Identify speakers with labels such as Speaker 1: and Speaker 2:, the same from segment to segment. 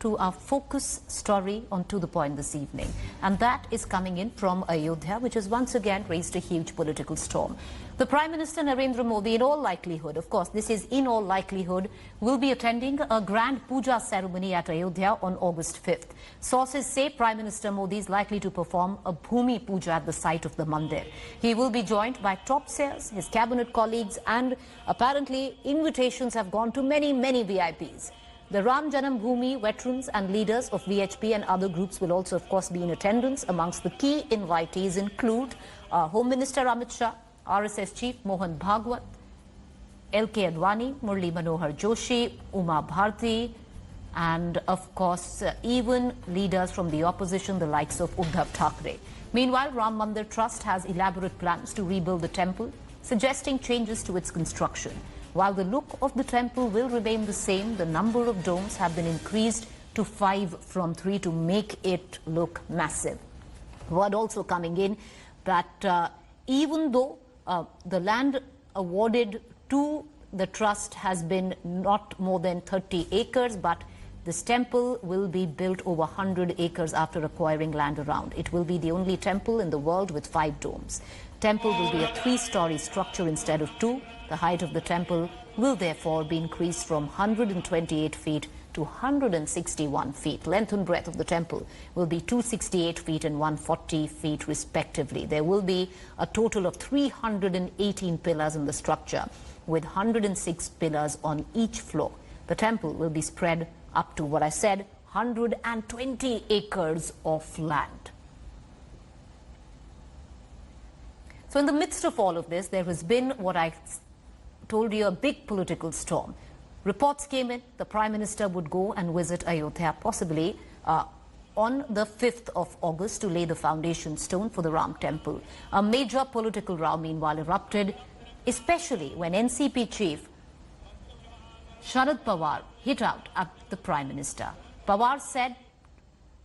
Speaker 1: to our focus story on To The Point this evening. And that is coming in from Ayodhya, which has once again raised a huge political storm. The Prime Minister Narendra Modi, in all likelihood, of course, this is in all likelihood, will be attending a grand puja ceremony at Ayodhya on August 5th. Sources say Prime Minister Modi is likely to perform a Bhumi Puja at the site of the mandir. He will be joined by top sayers, his cabinet colleagues, and apparently invitations have gone to many VIPs. The Ram Janam Bhoomi veterans and leaders of VHP and other groups will also, of course, be in attendance. Amongst the key invitees include Home Minister Amit Shah, RSS Chief Mohan Bhagwat, LK Advani, Murli Manohar Joshi, Uma Bharti, and of course even leaders from the opposition, the likes of Uddhav Thackeray. Meanwhile, Ram Mandir Trust has elaborate plans to rebuild the temple, suggesting changes to its construction. While the look of the temple will remain the same, the number of domes have been increased to 5 from 3 to make it look massive. Word also coming in that even though the land awarded to the trust has been not more than 30 acres, but this temple will be built over 100 acres after acquiring land around. It will be the only temple in the world with 5 domes. Temple will be a 3-story structure instead of 2. The height of the temple will therefore be increased from 128 feet to 161 feet. Length and breadth of the temple will be 268 feet and 140 feet respectively. There will be a total of 318 pillars in the structure, with 106 pillars on each floor. The temple will be spread up to what I said, 120 acres of land. So in the midst of all of this, there has been what I told you, a big political storm. Reports came in the Prime Minister would go and visit Ayodhya, possibly on the 5th of August, to lay the foundation stone for the Ram Temple. A major political row, meanwhile, erupted, especially when NCP chief Sharad Pawar hit out at the Prime Minister. Pawar said,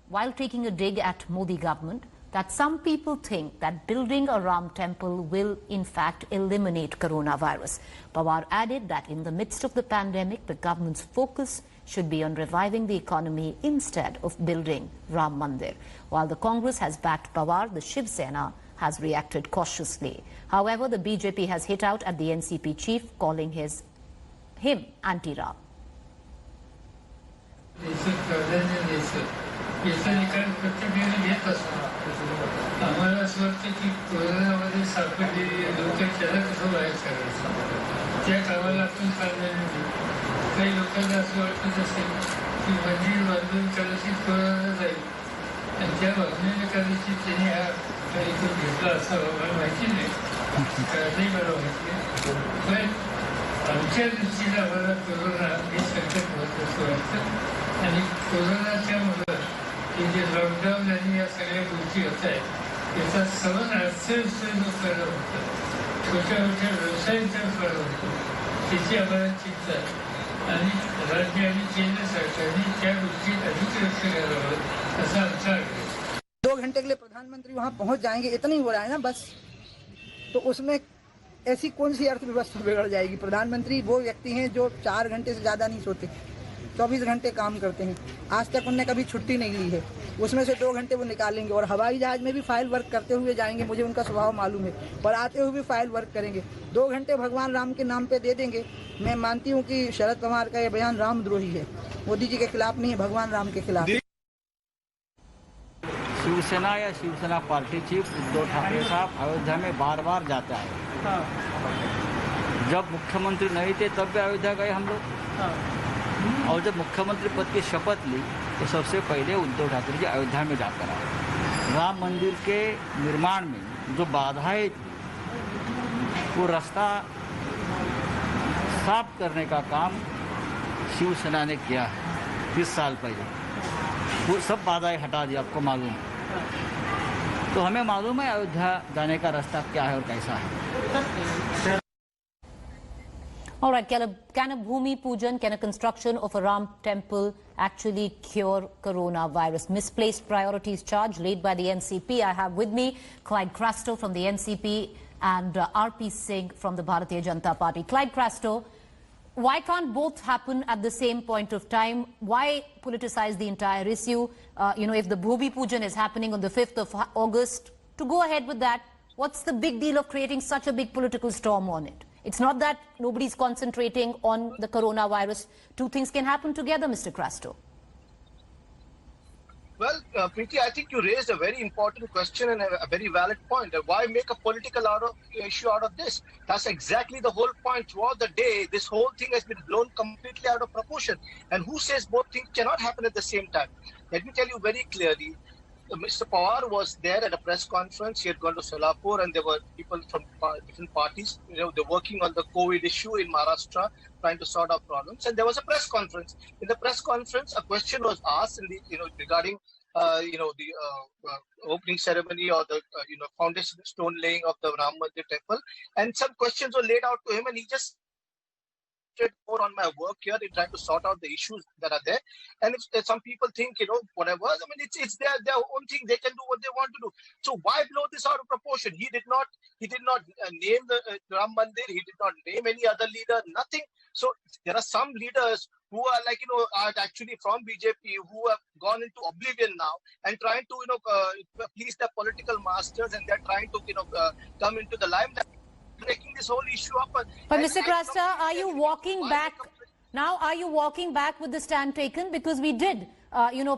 Speaker 1: while taking a dig at Modi government, that some people think that building a Ram temple will in fact eliminate coronavirus. Pawar added that in the midst of the pandemic, the government's focus should be on reviving the economy instead of building Ram Mandir. While the Congress has backed Pawar, the Shiv Sena has reacted cautiously. However, the BJP has hit out at the NCP chief, calling him anti-Ram.
Speaker 2: आम्हाला असं वाटतं की कोरोनामध्ये सापडलेली लोक त्याला कसं बाहेर काढायचं त्या कामाला आपण प्राधान्य देऊ. काही लोकांना असं वाटत असेल की मंदिर बांधून कदाचित कोरोना जाईल आणि त्या भावनेने कदाचित त्यांनी हा काही घेतला असं मला माहिती नाही मला माहिती पण आमच्या दृष्टीने आम्हाला कोरोना हे संकट महत्त्वाचं वाटतं आणि कोरोनाच्यामुळं हे जे लॉकडाऊन आणि या सगळ्या गोष्टी होत आहेत याचा सर्व अर्थव्यवस्थेचा फरक होतो, छोट्या मोठ्या व्यवसायांचा फरक होतो, त्याची आम्हाला चिंता आहे आणि राज्य आणि केंद्र सरकारने त्या गोष्टीत अधिक लक्ष द्यायला हवं असा आमचा आग्रह.
Speaker 3: 2 घंटे के लिए प्रधानमंत्री वहाँ पहुँच जाएंगे, इतना ही हो रहा है ना बस. तो उसमें ऐसी कौन सी अर्थव्यवस्था बिगड़ जाएगी. प्रधानमंत्री वो व्यक्ति हैं जो 4 घंटे से ज़्यादा नहीं सोते, 24 घंटे काम करते हैं. आज तक उन्होंने कभी छुट्टी नहीं ली है. उसमें से 2 घंटे वो निकालेंगे और हवाई जहाज में भी फाइल वर्क करते हुए जाएंगे. मुझे उनका स्वभाव मालूम है, पर आते हुए भी फाइल वर्क करेंगे. 2 घंटे भगवान राम के नाम पे दे देंगे. मैं मानती हूँ कि शरद पवार का ये बयान रामद्रोही है. मोदी जी के खिलाफ नहीं है, भगवान राम के खिलाफ.
Speaker 4: शिवसेना या शिवसेना पार्टी चीफ उद्धव ठाकरे साहब अयोध्या में बार जाता है. जब मुख्यमंत्री नहीं थे तब भी अयोध्या गए हम लोग, और जब मुख्यमंत्री पद की शपथ ली तो सबसे पहले उद्धव ठाकरे जी अयोध्या में जाकर आए. राम मंदिर के निर्माण में जो बाधाएं थी वो रास्ता साफ करने का काम शिवसेना ने किया है 30 साल पहले. वो सब बाधाएं हटा दी, आपको मालूम है. तो हमें मालूम है अयोध्या जाने का रास्ता क्या है और कैसा है.
Speaker 1: All right, can a Bhumi Pujan, can a construction of a Ram temple actually cure coronavirus? Misplaced priorities charge laid by the NCP. I have with me Clyde Crasto from the NCP and RP Singh from the Bharatiya Janata Party. Clyde Crasto, why can't both happen at the same point of time? Why politicize the entire issue? If the Bhumi Pujan is happening on the 5th of August, to go ahead with that, what's the big deal of creating such a big political storm on it? It's not that nobody's concentrating on the coronavirus. Two things can happen together, Mr. Crasto.
Speaker 5: Well, Preeti, I think you raised a very important question and a very valid point. Why make a political issue out of this? That's exactly the whole point. Throughout the day, this whole thing has been blown completely out of proportion. And who says both things cannot happen at the same time? Let me tell you very clearly. Mr. Pawar was there at a press conference. He had gone to Solapur, and there were people from different parties. They're working on the COVID issue in Maharashtra, trying to sort out problems. And there was a press conference. In the press conference, a question was asked regarding the opening ceremony or the foundation stone laying of the Ram Mandir temple, and some questions were laid out to him, and he just more on my work here in trying to sort out the issues that are there. And if some people think, whatever, I mean, it's their own thing. They can do what they want to do. So why blow this out of proportion? He did not name the Ram Mandir. He did not name any other leader, nothing. So there are some leaders who are are actually from BJP who have gone into oblivion now and trying to, please the political masters, and they're trying to, come into the limelight, making this whole issue up.
Speaker 1: But Mr. Crasta, are you walking back now? Are you walking back with the stand taken? Because we did,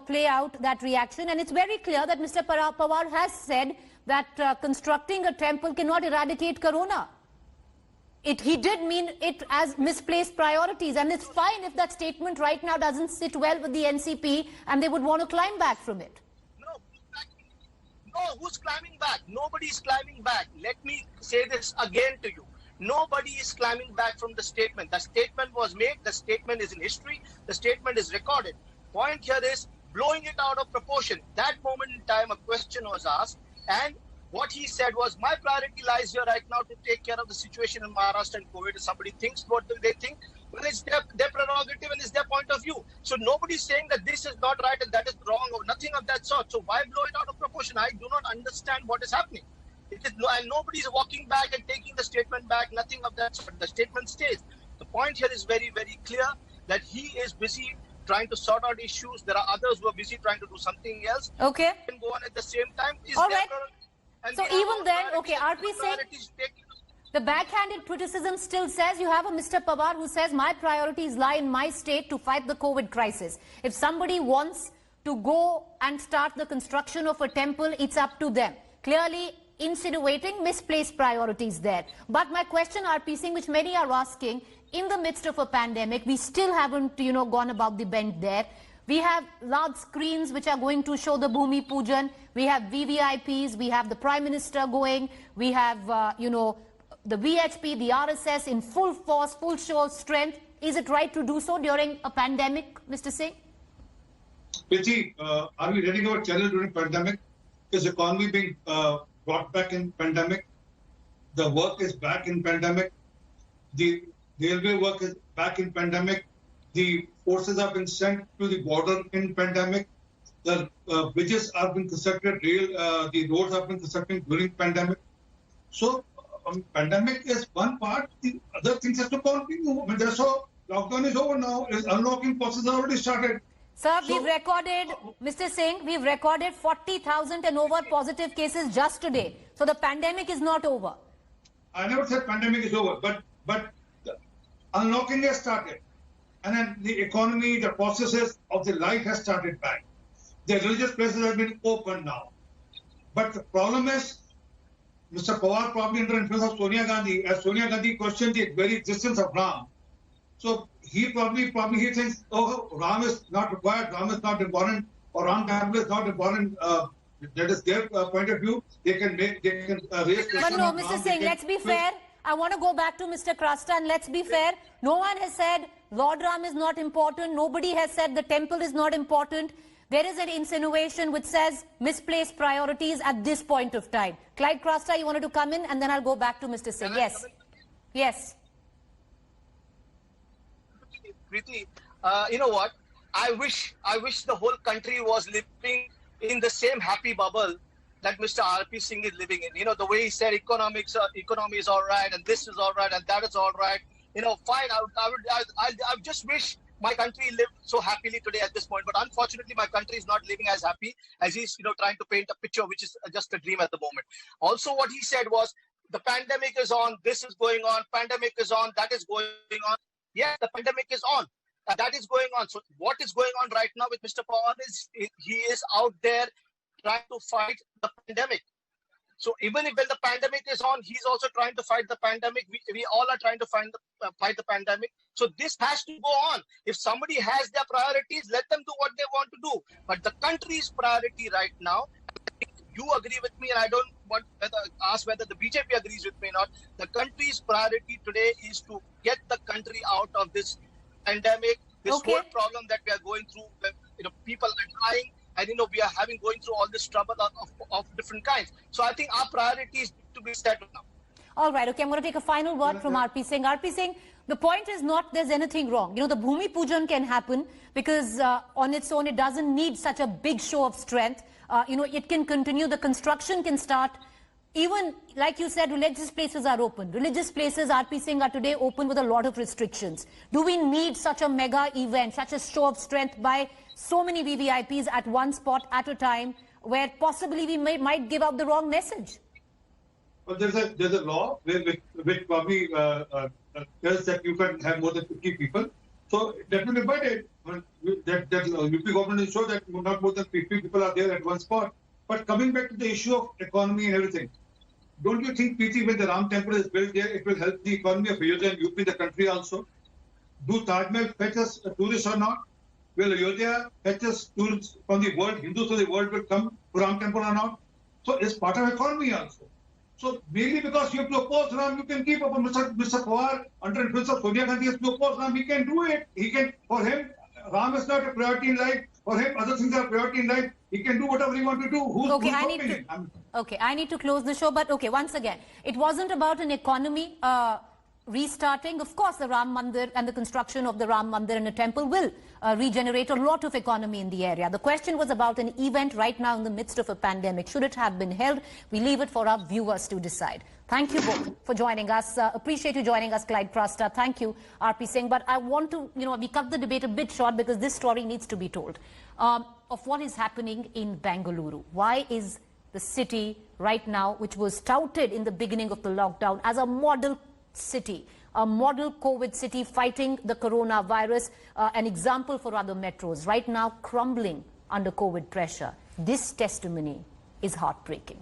Speaker 1: play out that reaction, and it's very clear that Mr. Pawar has said that constructing a temple cannot eradicate corona. He did mean it as misplaced priorities, and it's fine if that statement right now doesn't sit well with the NCP and they would want to climb back from it.
Speaker 5: No, who's climbing back? Nobody is climbing back. Let me say this again to you. Nobody is climbing back from the statement. The statement was made. The statement is in history. The statement is recorded. Point here is blowing it out of proportion. That moment in time, a question was asked, and what he said was, my priority lies here right now to take care of the situation in Maharashtra and COVID. If somebody thinks what they think, well, it's their prerogative and it's their point of view. So nobody's saying that this is not right and that is wrong or nothing of that sort. So why blow it out of proportion? I do not understand what is happening. And nobody's walking back and taking the statement back, nothing of that sort. The statement stays. The point here is very, very clear that he is busy trying to sort out issues. There are others who are busy trying to do something else.
Speaker 1: Okay.
Speaker 5: And go on at the same time.
Speaker 1: All right. So even then, okay, RP Singh, the backhanded criticism still says you have a Mr. Pawar who says my priorities lie in my state to fight the COVID crisis. If somebody wants to go and start the construction of a temple, it's up to them. Clearly insinuating misplaced priorities there. But my question, RP Singh, which many are asking, in the midst of a pandemic, we still haven't, gone about the bend there. We have large screens which are going to show the Bhumi Pujan. We have VVIPs. We have the Prime Minister going. We have, the VHP, the RSS in full force, full show of strength. Is it right to do so during a pandemic, Mr. Singh?
Speaker 6: Preeti, are we running our channel during pandemic? Is the economy being brought back in pandemic? The work is back in pandemic. The railway work is back in pandemic. The forces have been sent to the border in pandemic. The bridges have been constructed. The roads have been constructed during pandemic. So, pandemic is one part. The other things have to continue. I mean, so lockdown is over now. Unlocking process has already started.
Speaker 1: Sir, we've recorded, Mr. Singh, we've recorded 40,000 and over positive cases just today. So the pandemic is not over.
Speaker 6: I never said pandemic is over, but unlocking has started. And then the economy, the processes of the life has started back. The religious places have been opened now. But the problem is, Mr. Pawar probably under influence of Sonia Gandhi, as Sonia Gandhi questioned the very existence of Ram. So he probably he thinks, oh, Ram is not required, Ram is not important, or Ram temple is not important. That is their point of view. They can raise questions.
Speaker 1: But no, Mr. Singh, let's be fair. I want to go back to Mr. Crasta, and let's be fair. No one has said Lord Ram is not important. Nobody has said the temple is not important. There is an insinuation which says misplaced priorities at this point of time. Clyde Crasta, you wanted to come in, and then I'll go back to Mr. Singh. Yes. Yes.
Speaker 5: Preeti, you know what? I wish the whole country was living in the same happy bubble that Mr. RP Singh is living in. The way he said economy is all right, and this is all right, and that is all right. fine. I would just wish my country lived so happily today at this point. But unfortunately, my country is not living as happy as he's, trying to paint a picture, which is just a dream at the moment. Also, what he said was, the pandemic is on, this is going on, pandemic is on, that is going on. Yes, the pandemic is on. That is going on. So what is going on right now with Mr. Pawar is he is out there trying to fight the pandemic. So even if when the pandemic is on, he's also trying to fight the pandemic. We all are trying to fight the pandemic. So this has to go on. If somebody has their priorities, let them do what they want to do. But the country's priority right now, you agree with me, and I don't want to ask whether the BJP agrees with me or not. The country's priority today is to get the country out of this pandemic, this whole problem that we are going through. People are dying. And we are going through all this trouble of different kinds. So I think our priorities need to be set now.
Speaker 1: All right, okay, I'm going to take a final word from RP Singh. RP Singh, the point is not there's anything wrong. The Bhumi Pujan can happen because on its own it doesn't need such a big show of strength. It can continue, the construction can start. Even, like you said, religious places are open. Religious places, RP Singh, are today open with a lot of restrictions. Do we need such a mega event, such a show of strength by so many VVIPs at one spot at a time, where possibly we might give out the wrong message?
Speaker 6: Well, there's a law which probably tells that you can have more than 50 people. So definitely, but that UP government will show that not more than 50 people are there at one spot. But coming back to the issue of economy and everything, don't you think, Preeti, when the Ram temple is built there, it will help the economy of Ayodhya and UP, the country also? Do Taj Mahal fetch us tourists or not? Will Ayodhya fetch us tourists from the world? Hindus of the world will come to Ram temple or not? So it's part of economy also. So mainly because you have to oppose Ram, you can keep up Mr. Pawar under influence of Sonia Gandhi has to oppose Ram. He can do it. For him, Ram is not a priority in life. For him, other things are a priority in life. He can do whatever he wants to do.
Speaker 1: I need to close the show. But okay, once again, it wasn't about an economy restarting. Of course, the Ram Mandir and the construction of the Ram Mandir and a temple will regenerate a lot of economy in the area. The question was about an event right now in the midst of a pandemic. Should it have been held? We leave it for our viewers to decide. Thank you both for joining us. Appreciate you joining us, Clyde Prasta. Thank you, RP Singh. But I want to, we cut the debate a bit short because this story needs to be told. Of what is happening in Bengaluru. Why is the city right now, which was touted in the beginning of the lockdown as a model city, a model COVID city fighting the coronavirus, an example for other metros, right now crumbling under COVID pressure? This testimony is heartbreaking.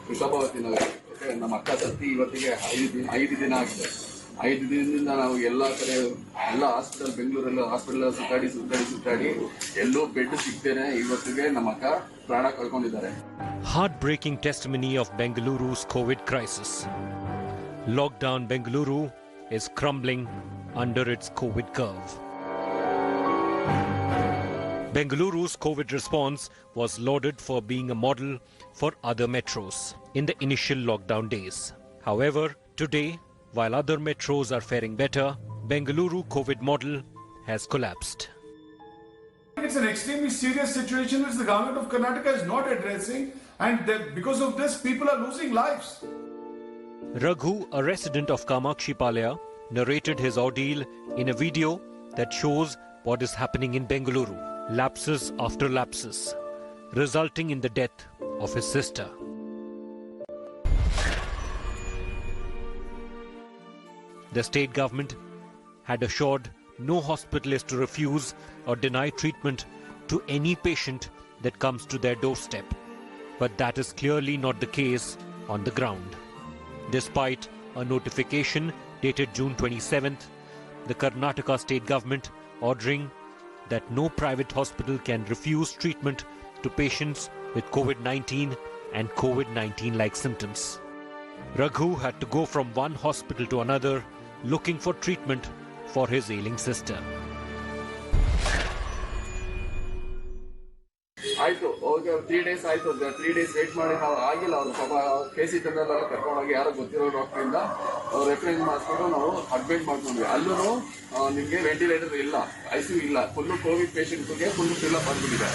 Speaker 7: ಸುಖಭಾವತಿ ನಗರ ನಮ್ಮ ಅಕ್ಕ ಸತ್ತಿ ಇವತ್ತಿಗೆ 5 ದಿನ ಆಗಿದೆ. 5 ದಿನದಿಂದ ನಾವು ಎಲ್ಲ ಕಡೆ ಎಲ್ಲ ಹಾಸ್ಪಿಟಲ್ ಬೆಂಗಳೂರಲ್ಲಿ ಹಾಸ್ಪಿಟಲ್ ಸುತ್ತಾಡಿ ಎಲ್ಲೋ ಬೆಡ್ ಸಿಗ್ತೇನೆ ಇವತ್ತಿಗೆ ನಮ್ಮ ಅಕ್ಕ ಪ್ರಾಣ ಕಳ್ಕೊಂಡಿದ್ದಾರೆ.
Speaker 8: Heartbreaking testimony of Bengaluru's COVID crisis. Lockdown Bengaluru is crumbling under its COVID curve. Bengaluru's COVID response was lauded for being a model for other metros in the initial lockdown days. However, today, while other metros are faring better, Bengaluru COVID model has collapsed.
Speaker 9: It's an extremely serious situation which the government of Karnataka is not addressing, and because of this, people are losing lives.
Speaker 8: Raghu, a resident of Kamakshi Palaya, narrated his ordeal in a video that shows what is happening in Bengaluru. Lapses after lapses, resulting in the death of his sister. The state government had assured no hospital is to refuse or deny treatment to any patient that comes to their doorstep. But that is clearly not the case on the ground. Despite a notification dated June 27th, the Karnataka state government ordering that no private hospital can refuse treatment to patients with COVID-19 and COVID-19-like symptoms. Raghu had to go from one hospital to another looking for treatment for his ailing sister.
Speaker 7: ಆಯ್ತು ಹೋಗಿ 3 days ಆಯ್ತು. 3 days wait ಮಾಡಿ ನಾವು ಆಗಿಲ್ಲ. ಅವರು ಪಾಪ KC ತಂದೆಲ್ಲ ಕರ್ಕೊಂಡೋಗಿ ಯಾರೋ ಗೊತ್ತಿರೋ ಡಾಕ್ಟ್ರಿಂದ ಅವ್ರು ರೆಫರೆನ್ಸ್ ಮಾಡಿಸ್ಕೊಂಡು ನಾವು ಅಡ್ಮಿಟ್ ಮಾಡ್ಕೊಂಡ್ವಿ. ಅಲ್ಲೂ ನಿಮಗೆ ವೆಂಟಿಲೇಟರ್ ಇಲ್ಲ, ICU ಇಲ್ಲ, ಫುಲ್ಲು ಕೋವಿಡ್ ಪೇಷಂಟ್ಗೆ ಫುಲ್ಲು ಫಿಲ್ಲಪ್ ಆಗಿಬಿಟ್ಟಿದೆ.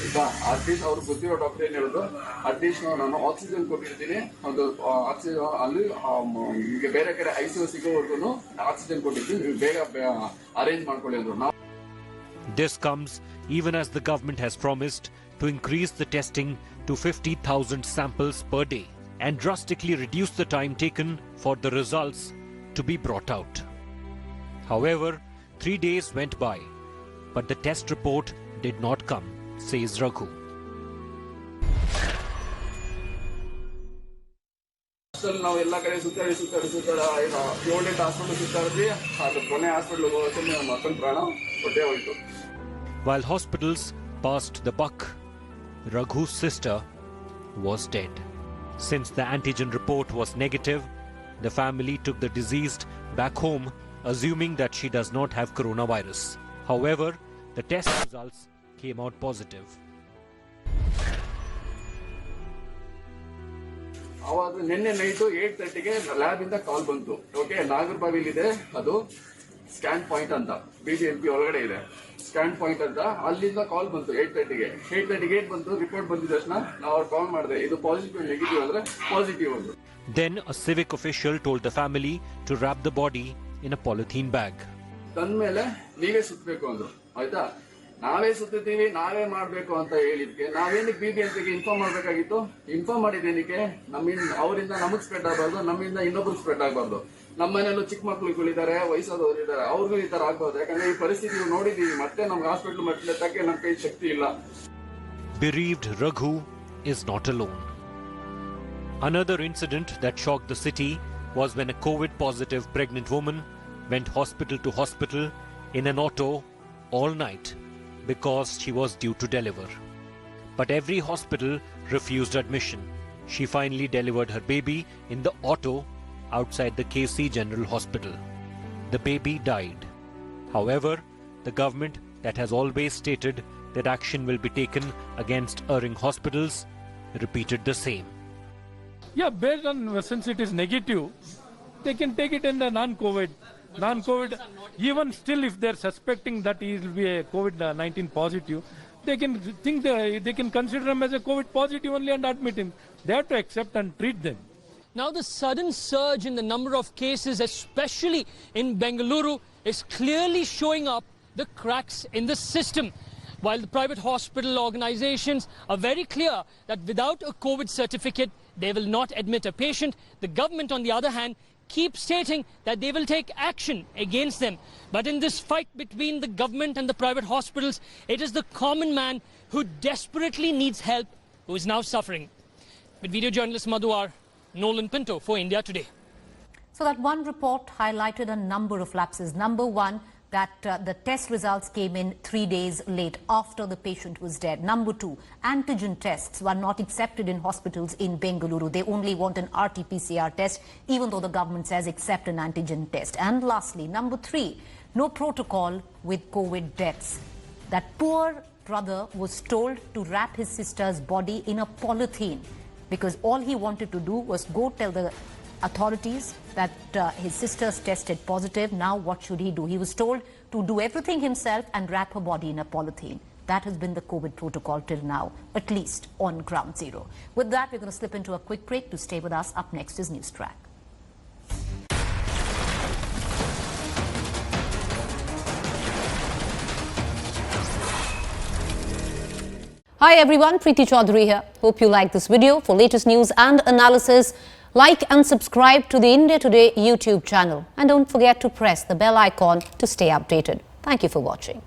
Speaker 7: ಈಗ ಅಟ್ಲೀಸ್ಟ್ ಅವ್ರಿಗೆ ಗೊತ್ತಿರೋ ಡಾಕ್ಟರ್ ಏನು ಹೇಳಿದ್ರು, ಅಟ್ಲೀಸ್ಟ್ ನಾನು ಆಕ್ಸಿಜನ್ ಕೊಟ್ಟಿರ್ತೀನಿ, ಒಂದು ಆಕ್ಸಿಜನ್ ಅಲ್ಲಿ ಈಗ ಬೇರೆ ಕಡೆ ICU ಸಿಗೋವರೆಗೂ ಆಕ್ಸಿಜನ್ ಕೊಟ್ಟಿರ್ತೀನಿ, ನೀವು ಬೇಗ ಅರೇಂಜ್ ಮಾಡ್ಕೊಳ್ಳಿ ಅಂದ್ರು. ನಾವು
Speaker 8: This comes even as the government has promised to increase the testing to 50,000 samples per day and drastically reduce the time taken for the results to be brought out. However, 3 days went by, but the test report did not come, says Raghu.
Speaker 7: ನಾವು ಎಲ್ಲ ಕಡೆ ಸುತ್ತಾಡಿ 7-8 hospital ಸುತ್ತಾಡಿದ್ವಿ. ಅದು ಕೊನೆ hospital ಹೋಗೋಕೆ ನಮ್ಮ ಅಕ್ಕನ ಪ್ರಾಣ ಹೊಟ್ಟೆ ಹೋಯ್ತು.
Speaker 8: While hospitals passed the buck, Raghu's sister was dead. Since the antigen report was negative, the family took the deceased back home, assuming that she does not have coronavirus. However, the test results came out positive.
Speaker 7: ಅವಾಗ ನಿನ್ನೆ night 8:30ಗೆ lab ಇಂದ ಕಾಲ್ ಬಂತು. Okay, ನಾಗರಬಾವಿಲಿದೆ ಅದು scan point ಅಂತ, BBMP ಒಳಗಡೆ ಇದೆ scan point ಅಂತ. ಅಲ್ಲಿಂದ ಕಾಲ್ ಬಂತು 8:30ಗೆ ಬಂತು. ರಿಪೋರ್ಟ್ ಬಂದಿದ ತಕ್ಷಣ ನಾವು ಅವ್ರು ಕಾಲ್ ಮಾಡಿದೆ, ಇದು ಪಾಸಿಟಿವ್ ನೆಗೆಟಿವ್ ಅಂದ್ರೆ ಪಾಸಿಟಿವ್ ಅಂದ್ರು.
Speaker 8: Then a civic official told the family to wrap the body in a polythene bag.
Speaker 7: ತಂದ್ಮೇಲೆ ನೀವೇ ಸುತ್ತಬೇಕು ಅಂದ್ರು. ಆಯ್ತಾ, ನಾವೇ ಸುತ್ತೀವಿ, ನಾವೇ ಮಾಡ್ಬೇಕು ಅಂತ ಹೇಳಿದ್ಕೆ ನಾವೇನಕ್ಕೆ BBMPಗೆ ಇನ್ಫಾರ್ಮ್ ಮಾಡ್ಬೇಕಾಗಿತ್ತು? ಇನ್ಫಾರ್ಮ್ ಮಾಡಿದ್ದೇನಕ್ಕೆ? ಅವರಿಂದ ನಮಗ್ ಸ್ಪ್ರೆಡ್ ಆಗಬಾರ್ದು, ನಮ್ಮಿಂದ ಇನ್ನೊಬ್ರು ಸ್ಪ್ರೆಡ್ ಆಗಬಾರ್ದು. ನಮ್ಮ ಮನೆಯಲ್ಲೂ ಚಿಕ್ಕ ಮಕ್ಕಳುಗಳಿದ್ದಾರೆ, ವಯಸ್ಸಾದವರು ಇದ್ದಾರೆ, ಅವ್ರಿಗೂ ಈ ತರ ಆಗ್ಬಾರ್ದು. ಯಾಕಂದ್ರೆ ಈ ಪರಿಸ್ಥಿತಿ ನೋಡಿದೀವಿ, ಮತ್ತೆ ನಮ್ಗೆ ಹಾಸ್ಪಿಟಲ್ ಮಟ್ಟಕ್ಕೆ ನಮ್ಮ ಕೈ ಶಕ್ತಿ ಇಲ್ಲ.
Speaker 8: Bereaved Raghu is not alone. Another incident that shocked the city was when a COVID-positive pregnant woman went hospital to hospital in an auto all night because she was due to deliver. But every hospital refused admission. She finally delivered her baby in the auto outside the KC General Hospital. The baby died. However, the government that has always stated that action will be taken against erring hospitals repeated the same.
Speaker 10: Yeah, based on since it is negative, they can take it in the non-COVID. Even still, if they're suspecting that he will be a COVID-19 positive, they can think they can consider him as a COVID positive only and admit him. They have to accept and treat them.
Speaker 11: Now, the sudden surge in the number of cases, especially in Bengaluru, is clearly showing up the cracks in the system. While the private hospital organizations are very clear that without a COVID certificate, they will not admit a patient, the government, on the other hand, keeps stating that they will take action against them. But in this fight between the government and the private hospitals, it is the common man who desperately needs help who is now suffering. With video journalist Madhuar, Nolan Pinto for India Today.
Speaker 1: So that one report highlighted a number of lapses. Number one, that the test results came in 3 days late after the patient was dead. Number two, antigen tests were not accepted in hospitals in Bengaluru. They only want an RT-PCR test, even though the government says accept an antigen test. And lastly, number three, no protocol with COVID deaths. That poor brother was told to wrap his sister's body in a polythene because all he wanted to do was go tell the authorities that his sisters tested positive. Now what should he do? He was told to do everything himself and wrap her body in a polythene. That has been the COVID protocol till now, at least on ground zero. With that, we're going to slip into a quick break. To stay with us, up next is News Track. Hi everyone, Preeti Chaudhary here. Hope you like this video. For latest news and analysis, like and subscribe to the India Today YouTube channel. And don't forget to press the bell icon to stay updated. Thank you for watching.